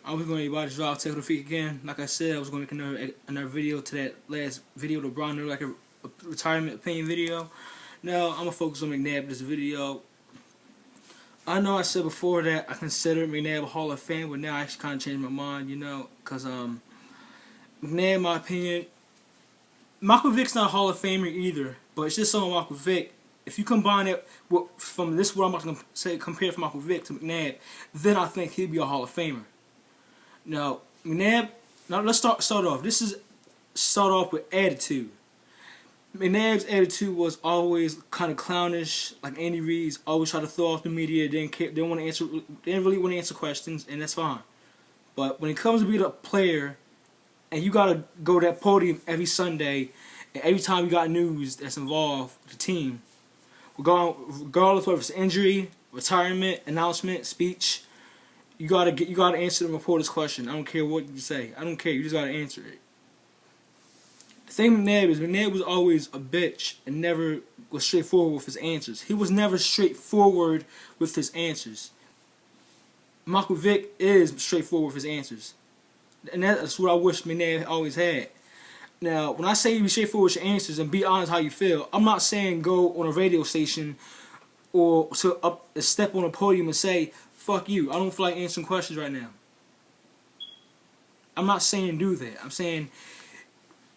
I was going to everybody drive take the freak again. Like I said, I was going to make another video to that last video to Brown, like a retirement opinion video. Now I'm gonna focus on McNabb this video. I know I said before that I considered McNabb a Hall of Fame, but now I actually kind of changed my mind, because McNabb, in my opinion, Michael Vick's not a Hall of Famer either, but it's just something Michael Vick. If you combine it from this, what I'm about to say, compare from Michael Vick to McNabb, then I think he'd be a Hall of Famer. Now, McNabb, let's start off. Start off with attitude. McNabb's attitude was always kind of clownish, like Andy Reid's. Always try to throw off the media. Didn't really want to answer questions, and that's fine. But when it comes to being a player, and you gotta go to that podium every Sunday, and every time you got news that's involved with the team, regardless whether it's injury, retirement, announcement, speech, you gotta answer the reporter's question. I don't care what you say. I don't care. You just gotta answer it. The thing with McNabb was always a bitch and never was straightforward with his answers. He was never straightforward with his answers. Michael Vick is straightforward with his answers. And that's what I wish McNabb always had. Now, when I say be straightforward with your answers and be honest how you feel, I'm not saying go on a radio station or step on a podium and say, fuck you, I don't feel like answering questions right now. I'm not saying do that. I'm saying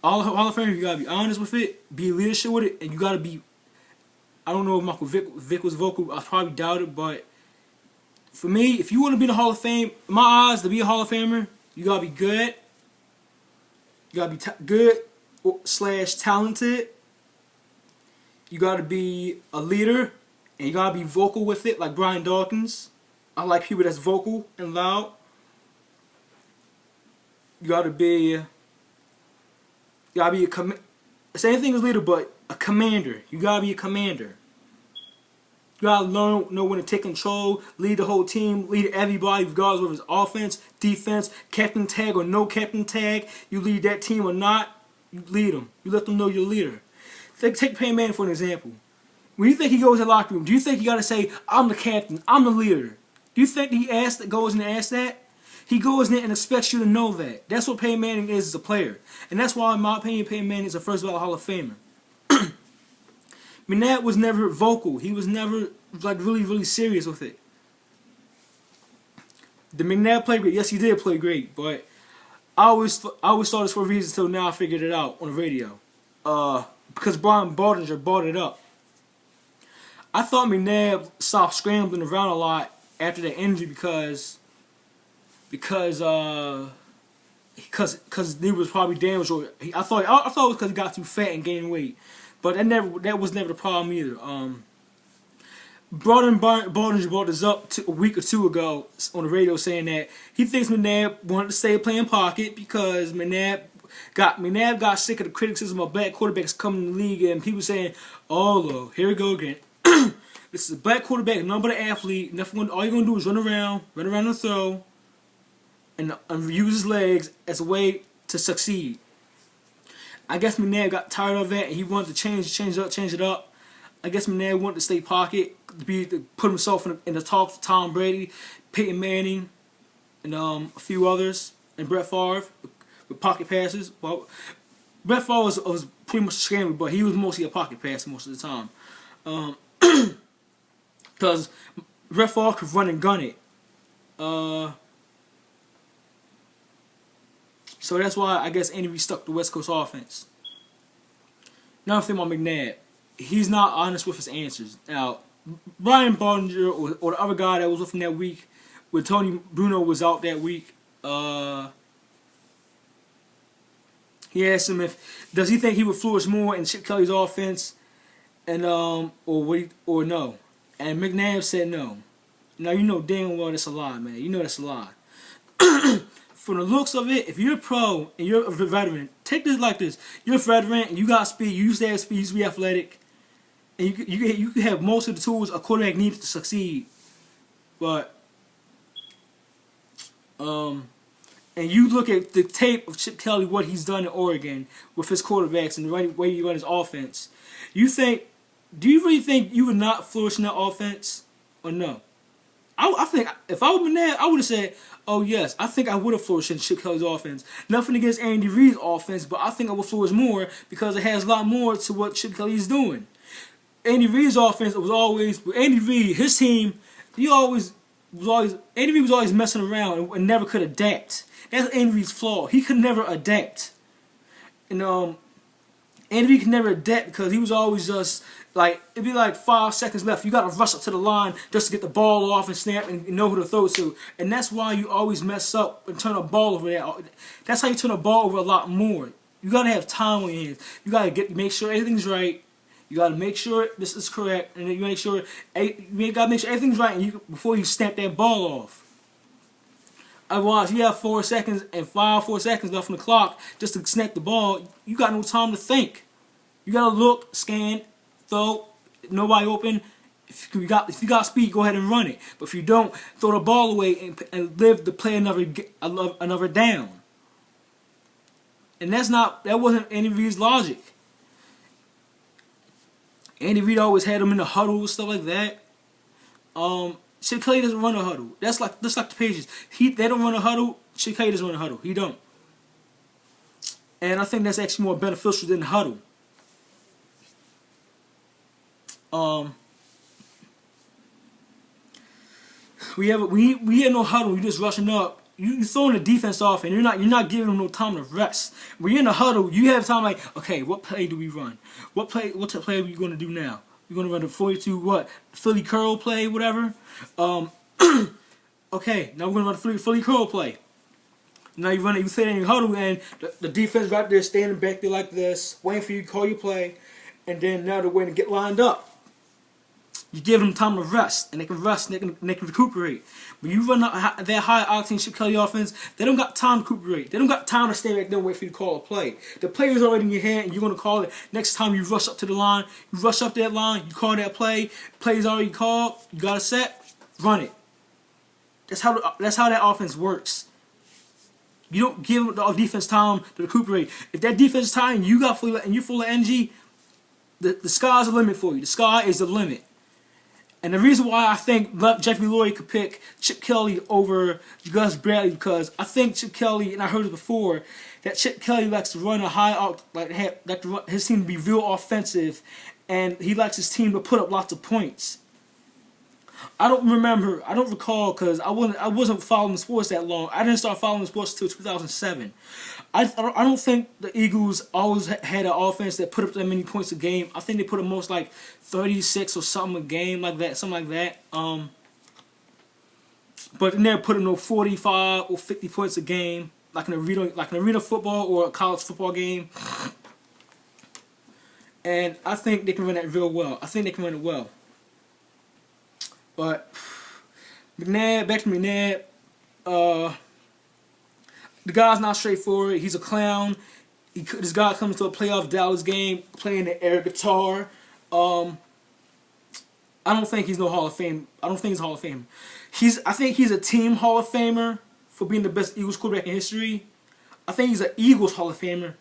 all of Fame, you gotta be honest with it, be leadership with it, and you gotta be. I don't know if Michael Vick was vocal. I probably doubt it, but for me, if you want to be in the Hall of Fame, in my eyes, to be a Hall of Famer, you gotta be good. You gotta be good / talented. You gotta be a leader, and you gotta be vocal with it, like Brian Dawkins. I like people that's vocal and loud. You gotta be same thing as leader, but a commander. You gotta be a commander. You gotta know when to take control, lead the whole team, lead everybody, regardless of it's offense, defense, captain tag or no captain tag. You lead that team or not, you lead them. You let them know you're a leader. Take Peyton Manning for an example. When you think he goes to the locker room, do you think he gotta say, "I'm the captain, I'm the leader"? Do you think he goes in and asks that? He goes in there and expects you to know that. That's what Peyton Manning is as a player. And that's why, in my opinion, Peyton Manning is a first ballot Hall of Famer. McNabb was never vocal. He was never really serious with it. Did McNabb play great? Yes, he did play great. But I always thought this for a reason until now I figured it out on the radio. Because Brian Baldinger brought it up. I thought McNabb stopped scrambling around a lot after that injury because he was probably damaged, or I thought it was because he got too fat and gained weight, but that was never the problem either. Baldinger brought this up a week or two ago on the radio, saying that he thinks McNabb wanted to stay playing pocket because McNabb got sick of the criticism of black quarterbacks coming in the league and people saying, "Oh, look, here we go again." This is a black quarterback, none but an athlete. All you're gonna do is run around and throw. And use his legs as a way to succeed. I guess McNabb got tired of that and he wanted to change it up. I guess McNabb wanted to stay pocket, to put himself in the talk to Tom Brady, Peyton Manning, and a few others, and Brett Favre with pocket passes. Well, Brett Favre was pretty much a scrambler, but he was mostly a pocket passer most of the time. Because Brett Favre could run and gun it. So that's why I guess Andy Reid stuck the West Coast offense. Another thing about McNabb, he's not honest with his answers. Now, Brian Baldinger or the other guy that was with him that week, when Tony Bruno was out that week, he asked him does he think he would flourish more in Chip Kelly's offense, and or no, and McNabb said no. Now you know damn well that's a lie, man. You know that's a lie. From the looks of it, if you're a pro and you're a veteran, take this like this. You're a veteran and you got speed. You used to have speed. You used to be athletic. And you can have most of the tools a quarterback needs to succeed. But, and you look at the tape of Chip Kelly, what he's done in Oregon with his quarterbacks and the way he runs his offense. Do you really think you would not flourish in that offense or no? I think if I was McNabb, I would have said, Oh yes, I think I would have flourished in Chip Kelly's offense. Nothing against Andy Reid's offense, but I think I would flourish more because it has a lot more to what Chip Kelly's doing. Andy Reid's offense was always with Andy Reid, his team. Andy Reid was always messing around and never could adapt. That's Andy Reid's flaw. He could never adapt. And Andy Reid could never adapt because he was always just like, it'd be like 5 seconds left. You got to rush up to the line just to get the ball off and snap and know who to throw to. And that's why you always mess up and turn a ball over there. That's how you turn a ball over a lot more. You got to have time on your hands. You got to make sure everything's right. You got to make sure this is correct, and then you got to make sure everything's right before you snap that ball off. Otherwise, you have 4 seconds and 4 seconds left on the clock just to snap the ball. You got no time to think. You got to look, scan, throw. Nobody open. If you got speed, go ahead and run it. But if you don't, throw the ball away and live to play another down. And that wasn't Andy Reid's logic. Andy Reid always had him in the huddle and stuff like that. Chip Kelly doesn't run a huddle. That's like the Patriots. They don't run a huddle. Chip Kelly doesn't run a huddle. He don't. And I think that's actually more beneficial than the huddle. We had no huddle. You just rushing up. You throwing the defense off, and you're not giving them no time to rest. When you're in the huddle, you have time like, okay, what play do we run? What play are we going to do now? We're going to run the 42 Philly curl play, whatever. Okay, now we're going to run the Philly curl play. Now you sit in your huddle, and the defense right there standing back there like this, waiting for you to call your play, and then now they're waiting to get lined up. You give them time to rest, and they can rest, and they can recuperate. When you run that high octane Chip Kelly offense, they don't got time to recuperate. They don't got time to stay back there and wait for you to call a play. The play is already in your hand, and you're gonna call it. Next time you rush up to the line, you rush up that line, you call that play. Play is already called. You got it set. Run it. That's how that offense works. You don't give the defense time to recuperate. If that defense time you're full of energy, the sky's the limit for you. The sky is the limit. And the reason why I think Jeffrey Lurie could pick Chip Kelly over Gus Bradley, because I think Chip Kelly, and I heard it before, that Chip Kelly likes to run a high, his team to be real offensive, and he likes his team to put up lots of points. I don't recall, because I wasn't following sports that long. I didn't start following sports until 2007. I don't think the Eagles always had an offense that put up that many points a game. I think they put up most like 36 or something a game, like that, something like that. But they never put up no 45 or 50 points a game, like an arena football or a college football game. And I think they can run that real well. I think they can run it well. But McNabb, back to McNabb, the guy's not straightforward. He's a clown. This guy comes to a playoff Dallas game playing the air guitar. I don't think he's no Hall of Fame. I don't think he's Hall of Fame. I think he's a team Hall of Famer for being the best Eagles quarterback in history. I think he's an Eagles Hall of Famer,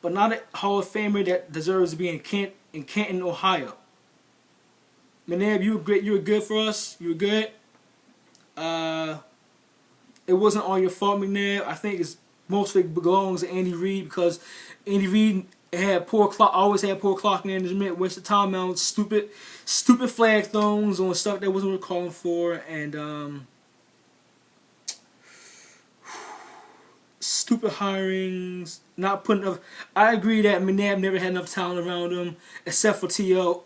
but not a Hall of Famer that deserves to be in Canton, Ohio. McNabb, you were great. You were good for us. You were good. It wasn't all your fault, McNabb. I think it's mostly belongs to Andy Reid, because Andy Reid always had poor clock management, wasted timeouts, stupid flag throws on stuff that wasn't calling for, and stupid hirings. Not putting enough. I agree that McNabb never had enough talent around him, except for T.O.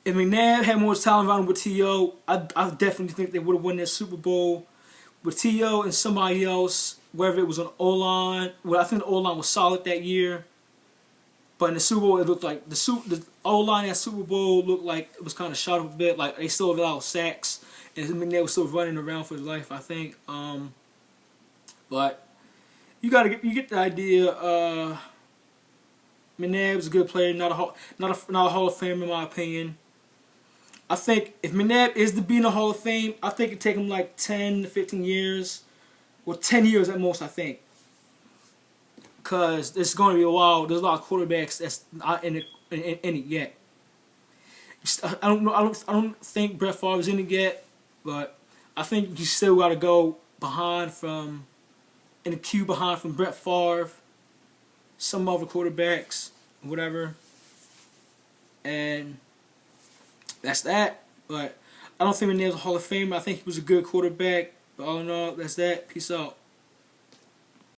If McNabb had more talent around him with T.O., I definitely think they would have won that Super Bowl. With T.O. and somebody else, whether it was an O-line, well, I think the O-line was solid that year. But in the Super Bowl, it looked like the O-line at Super Bowl looked like it was kind of shot up a bit. Like they still had a lot of sacks, and McNabb was still running around for his life, I think. But you get the idea. McNabb's a good player, not a Hall of Famer in my opinion. I think if McNabb is to be in the Hall of Fame, I think it'd take him like 10 to 15 years. Well, 10 years at most, I think. Because it's going to be a while. There's a lot of quarterbacks that's not in it yet. I don't think Brett Favre's in it yet, but I think you still got to go in the queue behind from Brett Favre, some other quarterbacks, whatever. And that's that. But I don't think McNabb's a Hall of Famer. I think he was a good quarterback. But all in all, that's that. Peace out.